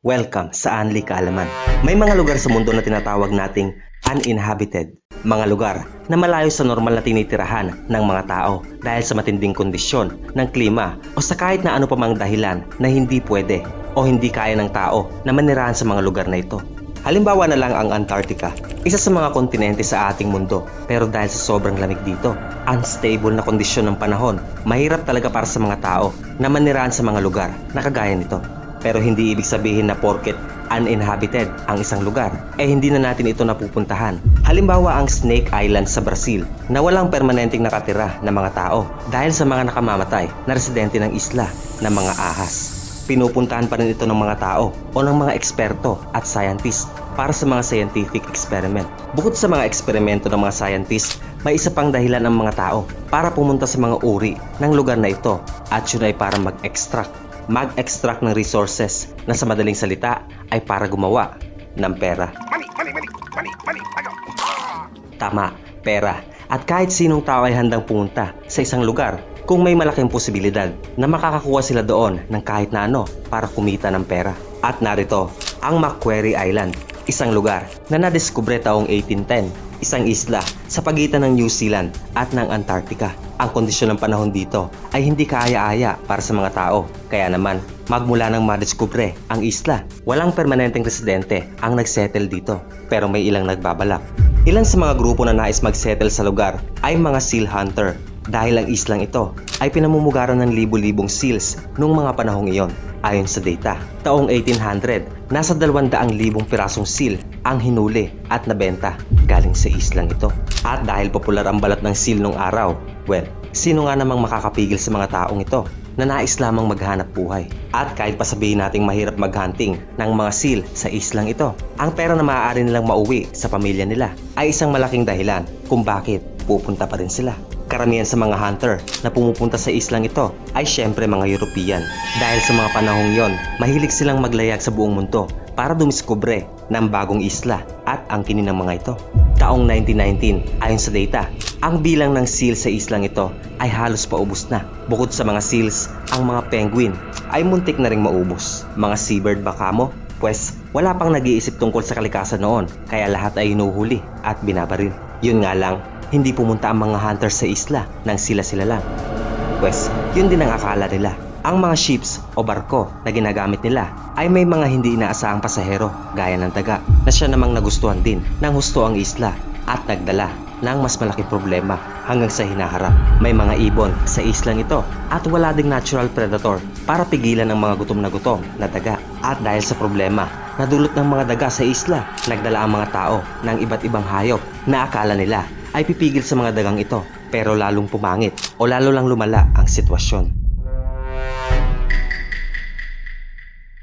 Welcome sa Unli Kaalaman. May mga lugar sa mundo na tinatawag nating uninhabited. Mga lugar na malayo sa normal na tinitirahan ng mga tao dahil sa matinding kondisyon ng klima o sa kahit na ano pa mang dahilan na hindi pwede o hindi kaya ng tao na manirahan sa mga lugar na ito. Halimbawa na lang ang Antarctica, isa sa mga kontinente sa ating mundo, pero dahil sa sobrang lamig dito, unstable na kondisyon ng panahon, mahirap talaga para sa mga tao na manirahan sa mga lugar na kagaya nito. Pero hindi ibig sabihin na porket uninhabited ang isang lugar, hindi na natin ito napupuntahan. Halimbawa ang Snake Island sa Brazil na walang permanenteng nakatira na mga tao dahil sa mga nakamamatay na residente ng isla na mga ahas. Pinupuntahan pa rin ito ng mga tao o ng mga eksperto at scientist para sa mga scientific experiment. Bukod sa mga eksperimento ng mga scientist, may isa pang dahilan ng mga tao para pumunta sa mga uri ng lugar na ito at yun ay para mag-extract ng resources na sa madaling salita ay para gumawa ng pera. Money. Tama, pera. At kahit sinong tao ay handang pumunta sa isang lugar kung may malaking posibilidad na makakakuha sila doon ng kahit na ano para kumita ng pera. At narito ang Macquarie Island, isang lugar na nadiskubre taong 1810. Isang isla sa pagitan ng New Zealand at ng Antarctica. Ang kondisyon ng panahon dito ay hindi kaaya-aya para sa mga tao. Kaya naman, magmula nang madiskubre ang isla, walang permanenteng residente ang nagsettle dito. Pero may ilang nagbabalak. Ilan sa mga grupo na nais magsettle sa lugar ay mga seal hunter. Dahil ang islang ito ay pinamumugaran ng libu-libong seals noong mga panahong iyon. Ayon sa data, taong 1800, nasa 200,000 pirasong seal ang hinuli at nabenta galing sa islang ito. At dahil popular ang balat ng seal noong araw, sino nga namang makakapigil sa mga taong ito na nais lamang maghanap buhay? At kahit pa sabihin nating mahirap maghunting ng mga seal sa islang ito, ang pera na maaari nilang mauwi sa pamilya nila ay isang malaking dahilan kung bakit pupunta pa rin sila. Karamihan sa mga hunter na pumupunta sa islang ito ay syempre mga European. Dahil sa mga panahong yon, mahilig silang maglayag sa buong mundo para dumiskubre ng bagong isla at angkinin ng mga ito. Taong 1919, ayon sa data, ang bilang ng seal sa islang ito ay halos paubos na. Bukod sa mga seals, ang mga penguin ay muntik na ring maubos. Mga seabird ba kamo? Pues wala pang nag-iisip tungkol sa kalikasan noon, kaya lahat ay hinuhuli at binabaril. Yun nga lang, hindi pumunta ang mga hunters sa isla nang sila-sila lang. Pues, yun din ang akala nila. Ang mga ships o barko na ginagamit nila ay may mga hindi inaasahang pasahero gaya ng daga na siya namang nagustuhan din ng husto ang isla at nagdala ng mas malaking problema hanggang sa hinaharap. May mga ibon sa islang ito at wala ding natural predator para pigilan ang mga gutom na daga. At dahil sa problema na dulot ng mga daga sa isla, nagdala ang mga tao ng iba't ibang hayop na akala nila ay pipigil sa mga dagang ito, pero lalong pumangit o lalo lang lumala ang sitwasyon.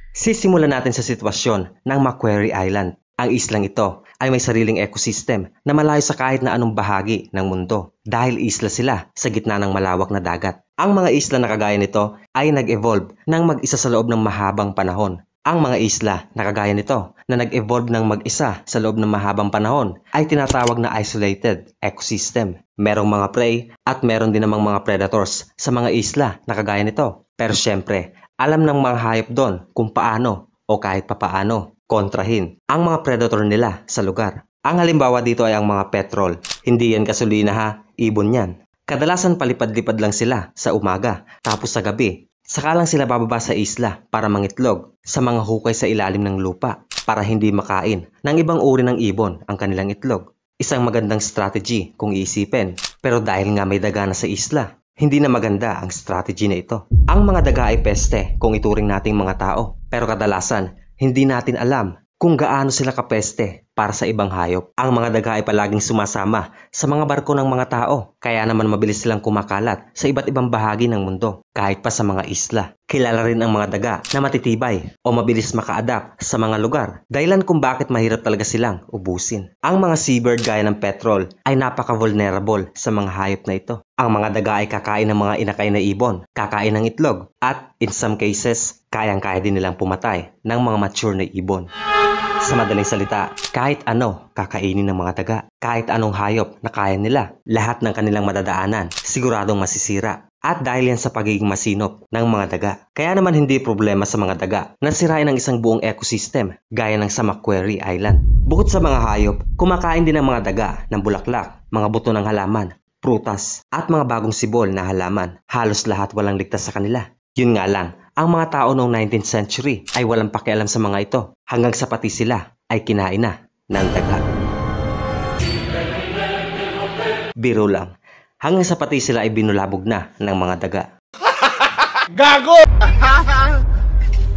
Sisimulan natin sa sitwasyon ng Macquarie Island. Ang islang ito ay may sariling ecosystem na malayo sa kahit na anong bahagi ng mundo dahil isla sila sa gitna ng malawak na dagat. Ang mga isla na kagaya nito ay nag-evolve ng mag-isa sa loob ng mahabang panahon. Ang mga isla na kagaya nito na nag-evolve ng mag-isa sa loob ng mahabang panahon ay tinatawag na isolated ecosystem. Merong mga prey at meron din namang mga predators sa mga isla na kagaya nito. Pero syempre, alam ng mga hayop doon kung paano o kahit papaano kontrahin ang mga predator nila sa lugar. Ang halimbawa dito ay ang mga petrol. Hindi yan gasolina ha, ibon yan. Kadalasan palipad-lipad lang sila sa umaga, tapos sa gabi saka lang sila bababa sa isla para mangitlog sa mga hukay sa ilalim ng lupa para hindi makain ng ibang uri ng ibon ang kanilang itlog. Isang magandang strategy kung iisipin, pero dahil nga may daga na sa isla, hindi na maganda ang strategy na ito. Ang mga daga ay peste kung ituring nating mga tao, pero kadalasan hindi natin alam kung gaano sila kapeste para sa ibang hayop. Ang mga daga ay palaging sumasama sa mga barko ng mga tao, kaya naman mabilis silang kumakalat sa iba't ibang bahagi ng mundo, kahit pa sa mga isla. Kilala rin ang mga daga na matitibay o mabilis maka-adapt sa mga lugar, dahilan kung bakit mahirap talaga silang ubusin. Ang mga seabird gaya ng petrol ay napaka-vulnerable sa mga hayop na ito. Ang mga daga ay kakain ng mga inakay na ibon, kakain ng itlog, at in some cases, kayang-kaya din nilang pumatay ng mga mature na ibon. Sa madaling salita, kahit ano kakainin ng mga daga, kahit anong hayop na kaya nila, lahat ng kanilang madadaanan siguradong masisira at dahil yan sa pagiging masinop ng mga daga. Kaya naman hindi problema sa mga daga na sirain ang isang buong ecosystem gaya ng sa Macquarie Island. Bukod sa mga hayop, kumakain din ang mga daga ng bulaklak, mga buto ng halaman, prutas at mga bagong sibol na halaman. Halos lahat walang ligtas sa kanila. Yun nga lang, ang mga tao noong 19th century ay walang pakialam sa mga ito hanggang sa pati sila ay kinain na ng daga. Biro lang, hanggang sa pati sila ay binulabog na ng mga daga. Gago!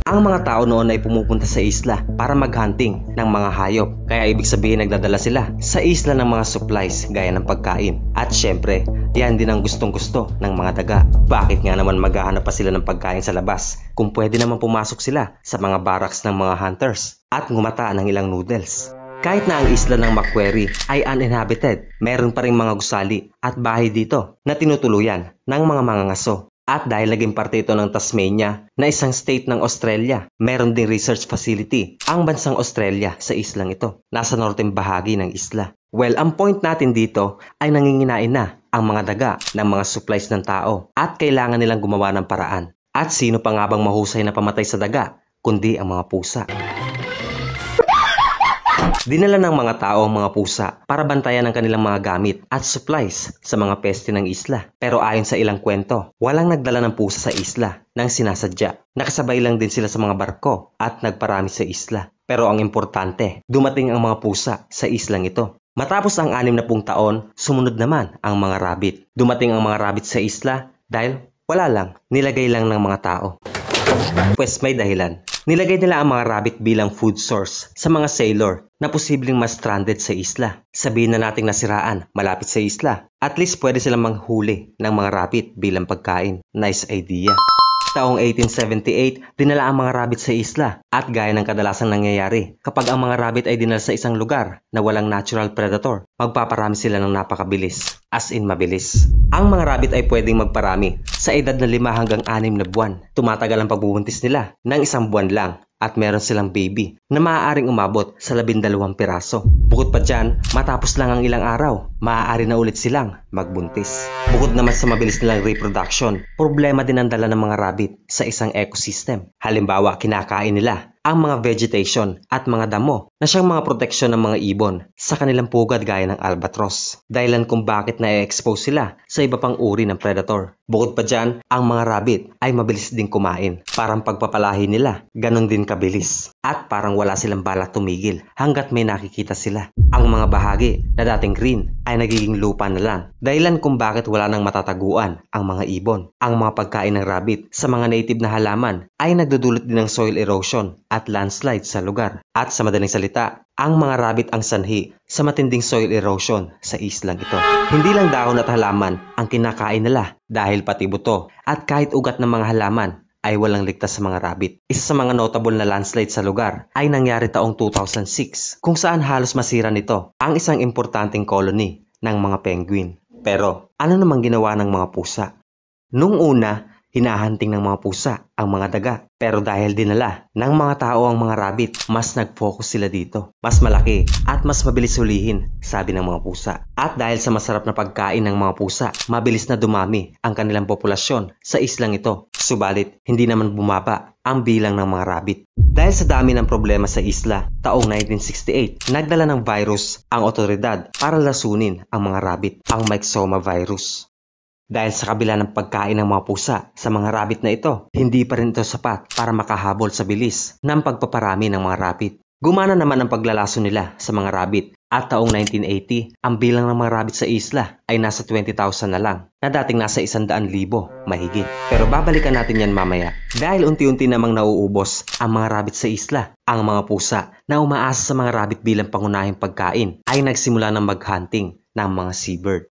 Ang mga tao noon ay pumupunta sa isla para mag-hunting ng mga hayop. Kaya ibig sabihin nagdadala sila sa isla ng mga supplies gaya ng pagkain. At syempre, yan din ang gustong-gusto ng mga daga. Bakit nga naman maghahanap pa sila ng pagkain sa labas kung pwede naman pumasok sila sa mga barracks ng mga hunters at ngumata ng ilang noodles? Kahit na ang isla ng Macquarie ay uninhabited, meron pa ring mga gusali at bahay dito na tinutuluyan ng mga mangangaso. At dahil naging parte ito ng Tasmania na isang state ng Australia, meron ding research facility ang bansang Australia sa islang ito. Nasa northern bahagi ng isla. Well, ang point natin dito ay nanginginain na ang mga daga ng mga supplies ng tao at kailangan nilang gumawa ng paraan. At sino pa nga bang mahusay na pamatay sa daga kundi ang mga pusa? Dinala ng mga tao ang mga pusa para bantayan ang kanilang mga gamit at supplies sa mga peste ng isla. Pero ayon sa ilang kwento, walang nagdala ng pusa sa isla nang sinasadya. Nakasabay lang din sila sa mga barko at nagparami sa isla. Pero ang importante, dumating ang mga pusa sa islang ito. Matapos ang 60 taon, sumunod naman ang mga rabbit. Dumating ang mga rabbit sa isla dahil wala lang, nilagay lang ng mga tao. Pues may dahilan. Nilagay nila ang mga rabbit bilang food source sa mga sailor na posibleng mas stranded sa isla. Sabihin na nating nasiraan malapit sa isla. At least pwede silang manghuli ng mga rabbit bilang pagkain. Nice idea. Taong 1878, dinala ang mga rabbit sa isla at gaya ng kadalasang nangyayari, kapag ang mga rabbit ay dinala sa isang lugar na walang natural predator, magpaparami sila ng napakabilis, as in mabilis. Ang mga rabbit ay pwedeng magparami sa edad na 5 hanggang 6 na buwan. Tumatagal ang pagbubuntis nila ng 1 buwan lang at meron silang baby na maaaring umabot sa 12 piraso. Bukod pa dyan, matapos lang ang ilang araw, maaari na ulit silang magbuntis. Bukod naman sa mabilis nilang reproduction, problema din ang dala ng mga rabbit sa isang ecosystem. Halimbawa, kinakain nila ang mga vegetation at mga damo na siyang mga proteksyon ng mga ibon sa kanilang pugad gaya ng albatros. Dahilan kung bakit na-expose sila sa iba pang uri ng predator. Bukod pa dyan, ang mga rabbit ay mabilis din kumain. Parang pagpapalahi nila, ganun din kabilis. At parang wala silang balak tumigil hanggat may nakikita sila. Ang mga bahagi na dating green ay nagiging lupa na lang. Dahilan kung bakit wala nang matataguan ang mga ibon. Ang mga pagkain ng rabbit sa mga native na halaman ay nagdudulot din ng soil erosion at landslide sa lugar. At sa madaling salita, ang mga rabbit ang sanhi sa matinding soil erosion sa islang ito. Hindi lang dahon at halaman ang kinakain nila dahil pati buto at kahit ugat ng mga halaman ay walang ligtas sa mga rabbit. Isa sa mga notable na landslide sa lugar ay nangyari taong 2006 kung saan halos masira nito ang isang importanteng colony ng mga penguin. Pero ano namang ginawa ng mga pusa? Nung una, hinahanting ng mga pusa ang mga daga. Pero dahil dinala ng mga tao ang mga rabbit, mas nag-focus sila dito. Mas malaki at mas mabilis hulihin, sabi ng mga pusa. At dahil sa masarap na pagkain ng mga pusa, mabilis na dumami ang kanilang populasyon sa islang ito. Subalit, hindi naman bumaba ang bilang ng mga rabbit. Dahil sa dami ng problema sa isla, taong 1968, nagdala ng virus ang otoridad para lasunin ang mga rabbit, ang Myxoma virus. Dahil sa kabila ng pagkain ng mga pusa sa mga rabbit na ito, hindi pa rin ito sapat para makahabol sa bilis ng pagpaparami ng mga rabbit. Gumana naman ang paglalaso nila sa mga rabbit at taong 1980, ang bilang ng mga rabbit sa isla ay nasa 20,000 na lang na dating nasa 100,000 mahigit. Pero babalikan natin yan mamaya dahil unti-unti namang nauubos ang mga rabbit sa isla. Ang mga pusa na umaasa sa mga rabbit bilang pangunahing pagkain ay nagsimula ng mag-hunting ng mga seabird.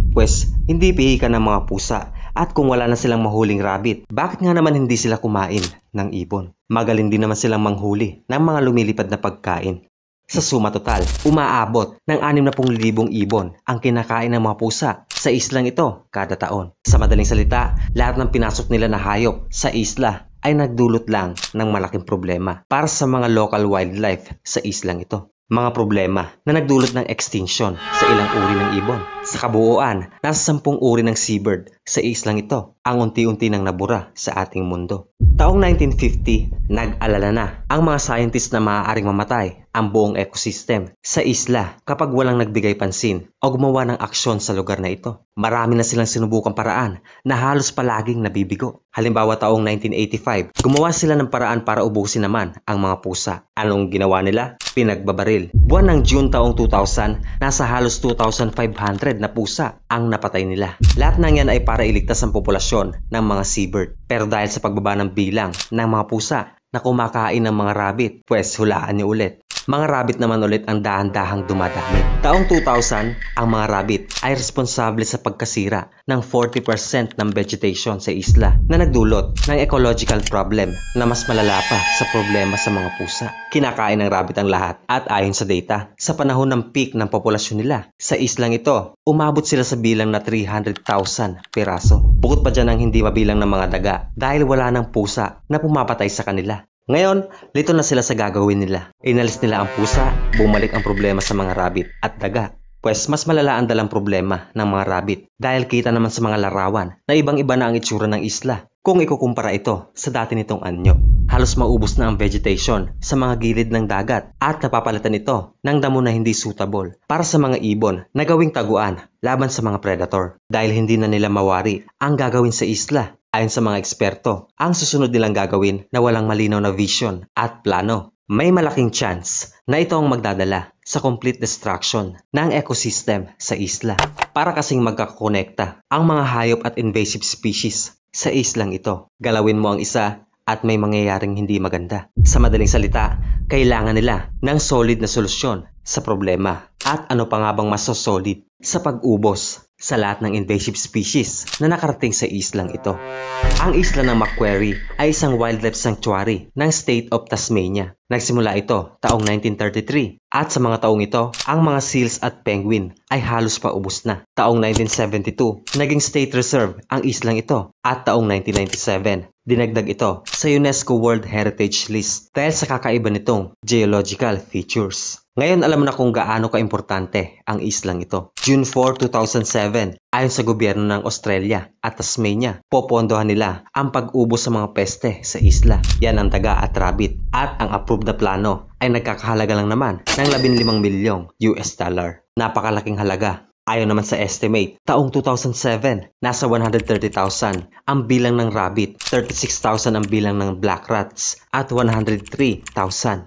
Pues, hindi pihikan ng mga pusa at kung wala na silang mahuling rabbit, bakit nga naman hindi sila kumain ng ibon? Magaling din naman silang manghuli ng mga lumilipad na pagkain. Sa suma total, umaabot ng 60,000 ibon ang kinakain ng mga pusa sa islang ito kada taon. Sa madaling salita, lahat ng pinasok nila na hayop sa isla ay nagdulot lang ng malaking problema para sa mga local wildlife sa islang ito. Mga problema na nagdulot ng extinction sa ilang uri ng ibon. Sa kabuuan, nasa 10 uri ng seabird sa islang ito ang unti-unti nang nabura sa ating mundo. Taong 1950, nag-alala na ang mga scientists na maaaring mamatay ang buong ecosystem sa isla kapag walang nagbigay pansin o gumawa ng aksyon sa lugar na ito. Marami na silang sinubukang paraan na halos palaging nabibigo. Halimbawa taong 1985, gumawa sila ng paraan para ubusin naman ang mga pusa. Anong ginawa nila? Pinagbabaril. Buwan ng June taong 2000, nasa halos 2,500 na pusa ang napatay nila. Lahat ng yan ay para iligtas ang populasyon ng mga seabird. Pero dahil sa pagbaba ng bilang ng mga pusa na kumakain ng mga rabbit, pues hulaan niyo ulit. Mga rabbit naman ulit ang dahan-dahang dumadami. Taong 2000, ang mga rabbit ay responsable sa pagkasira ng 40% ng vegetation sa isla na nagdulot ng ecological problem na mas malala pa sa problema sa mga pusa. Kinakain ng rabbit ang lahat at ayon sa data, sa panahon ng peak ng populasyon nila, sa islang ito, umabot sila sa bilang na 300,000 piraso. Bukod pa dyan ang hindi mabilang ng mga daga dahil wala ng pusa na pumapatay sa kanila. Ngayon, lito na sila sa gagawin nila. Inalis nila ang pusa, bumalik ang problema sa mga rabbit at daga. Pues mas malala ang dalang problema ng mga rabbit dahil kita naman sa mga larawan na ibang-iba na ang itsura ng isla kung ikukumpara ito sa dati nitong anyo. Halos maubos na ang vegetation sa mga gilid ng dagat at napapalitan ito ng damo na hindi suitable para sa mga ibon na gawing taguan laban sa mga predator dahil hindi na nila mawari ang gagawin sa isla. Ayon sa mga eksperto, ang susunod nilang gagawin na walang malinaw na vision at plano, may malaking chance na ito ang magdadala sa complete destruction ng ecosystem sa isla. Para kasing magkakakonekta ang mga hayop at invasive species sa islang ito. Galawin mo ang isa at may mangyayaring hindi maganda. Sa madaling salita, kailangan nila ng solid na solusyon sa problema. At ano pa nga bang mas solid sa pag-ubos sa lahat ng invasive species na nakarating sa islang ito. Ang isla ng Macquarie ay isang wildlife sanctuary ng State of Tasmania. Nagsimula ito taong 1933 at sa mga taong ito, ang mga seals at penguin ay halos paubos na. Taong 1972, naging state reserve ang islang ito at taong 1997, dinagdag ito sa UNESCO World Heritage List dahil sa kakaiba nitong geological features. Ngayon alam mo na kung gaano kaimportante ang islang ito. June 4, 2007, ayon sa gobyerno ng Australia at Tasmania, popondohan nila ang pag-ubos sa mga peste sa isla. Yan ang daga at rabbit. At ang approved na plano ay nagkakahalaga lang naman ng 15 milyong US dollar. Napakalaking halaga. Ayon naman sa estimate, taong 2007, nasa 130,000 ang bilang ng rabbit, 36,000 ang bilang ng black rats, at 103,000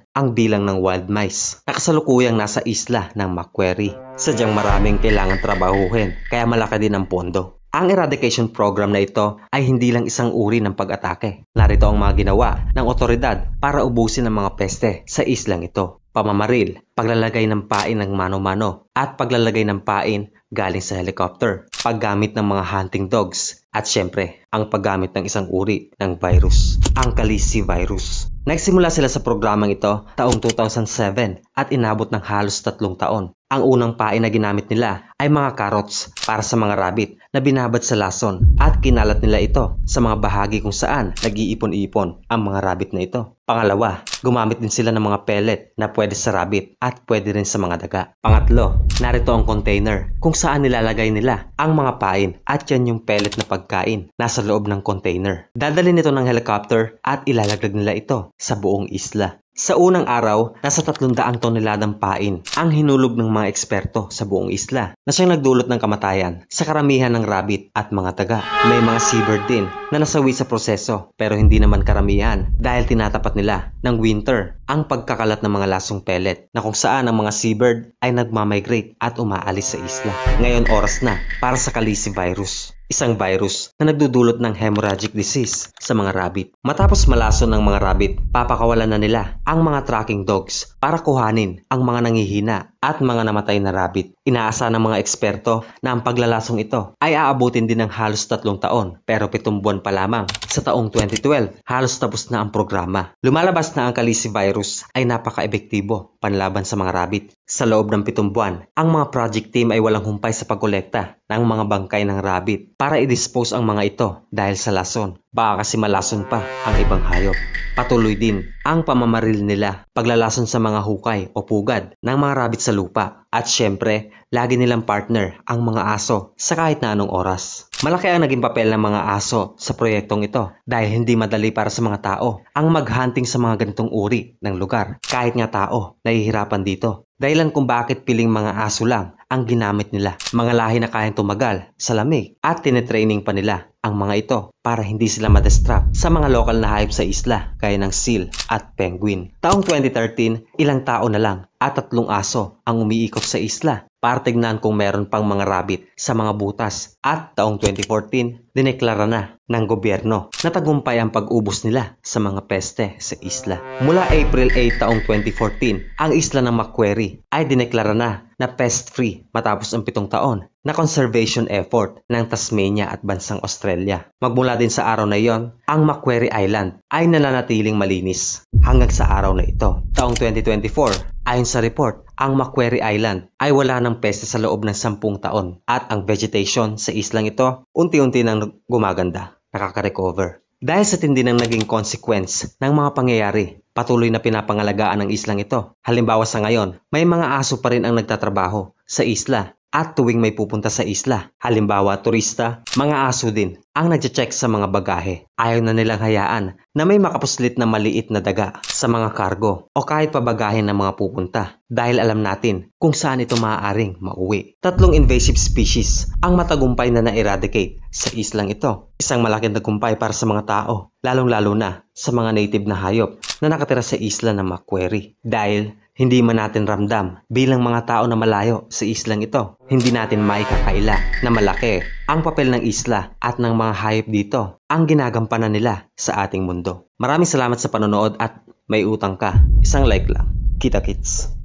ang bilang ng wild mice. Nakasalukuyang nasa isla ng Macquarie. Sadyang maraming kailangan trabahuhin, kaya malaki din ang pondo. Ang eradication program na ito ay hindi lang isang uri ng pag-atake. Narito ang mga ginawa ng otoridad para ubusin ang mga peste sa islang ito. Pamamaril, paglalagay ng pain ng mano-mano, at paglalagay ng pain galing sa helicopter, paggamit ng mga hunting dogs, at syempre, ang paggamit ng isang uri ng virus, ang Kalisi virus. Nagsimula sila sa programang ito taong 2007 at inabot ng halos 3 taon. Ang unang pain na ginamit nila ay mga carrots para sa mga rabbit na binabad sa lason at kinalat nila ito sa mga bahagi kung saan nag-iipon-ipon ang mga rabbit na ito. Pangalawa, gumamit din sila ng mga pellet na pwede sa rabbit at pwede rin sa mga daga. Pangatlo, narito ang container kung saan nilalagay nila ang mga pain at yan yung pellet na pagkain nasa loob ng container. Dadalhin ito ng helicopter at ilalaglag nila ito sa buong isla. Sa unang araw, nasa 300 toneladang pain ang hinulog ng mga eksperto sa buong isla na siyang nagdulot ng kamatayan sa karamihan ng rabbit at mga daga. May mga seabird din na nasawi sa proseso pero hindi naman karamihan dahil tinatapat nila ng winter ang pagkakalat ng mga lasong pellet na kung saan ang mga seabird ay nagmamigrate at umaalis sa isla. Ngayon oras na para sa Kalisi virus. Isang virus na nagdudulot ng hemorrhagic disease sa mga rabbit. Matapos malason ng mga rabbit, papakawalan na nila ang mga tracking dogs para kuhanin ang mga nangihina at mga namatay na rabbit. Inaasa ng mga eksperto na ang paglalasong ito ay aabutin din ng halos 3 taon pero 7 buwan pa lamang. Sa taong 2012, halos tapos na ang programa. Lumalabas na ang Kalisi virus ay napaka-epektibo panlaban sa mga rabbit. Sa loob ng 7 buwan, ang mga project team ay walang humpay sa pagkolekta ng mga bangkay ng rabbit para i-dispose ang mga ito dahil sa lason. Baka kasi malason pa ang ibang hayop. Patuloy din ang pamamaril nila, paglalason sa mga hukay o pugad ng mga rabbit sa lupa. At syempre, lagi nilang partner ang mga aso sa kahit na anong oras. Malaki ang naging papel ng mga aso sa proyektong ito dahil hindi madali para sa mga tao ang maghunting sa mga ganitong uri ng lugar. Kahit nga tao, nahihirapan dito. Dahilan kung bakit piling mga aso lang ang ginamit nila. Mga lahi na kayang tumagal sa lamig at tinetraining pa nila ang mga ito para hindi sila ma-distract sa mga lokal na hayop sa isla gaya ng seal at penguin. Taong 2013, ilang tao na lang at 3 aso ang umiikot sa isla para tignan kung meron pang mga rabbit sa mga butas. At taong 2014, dineklara na ng gobyerno na tagumpay ang pag-ubos nila sa mga peste sa isla. Mula April 8 taong 2014, ang isla ng Macquarie ay dineklara na pest-free matapos ang 7 taon na conservation effort ng Tasmania at bansang Australia. Magmula din sa araw na iyon, ang Macquarie Island ay nananatiling malinis hanggang sa araw na ito. Taong 2024, ayon sa report, ang Macquarie Island ay wala ng peste sa loob ng 10 taon at ang vegetation sa islang ito unti-unti nang gumaganda, nakaka-recover. Dahil sa tindi ng naging consequence ng mga pangyayari, patuloy na pinapangalagaan ng islang ito. Halimbawa sa ngayon, may mga aso pa rin ang nagtatrabaho sa isla at tuwing may pupunta sa isla. Halimbawa, turista, mga aso din ang nagche-check sa mga bagahe. Ayaw na nilang hayaan na may makapuslit na maliit na daga sa mga kargo o kahit pabagahin ng mga pupunta dahil alam natin kung saan ito maaaring mauwi. 3 invasive species ang matagumpay na na-eradicate sa islang ito. Isang malaking tagumpay para sa mga tao, lalong-lalo na sa mga native na hayop na nakatira sa isla ng Macquarie. Dahil hindi man natin ramdam bilang mga tao na malayo sa islang ito, hindi natin maikakaila na malaki ang papel ng isla at ng mga hayop dito ang ginagampanan nila sa ating mundo. Maraming salamat sa panonood at may utang ka. Isang like lang. Kita kits.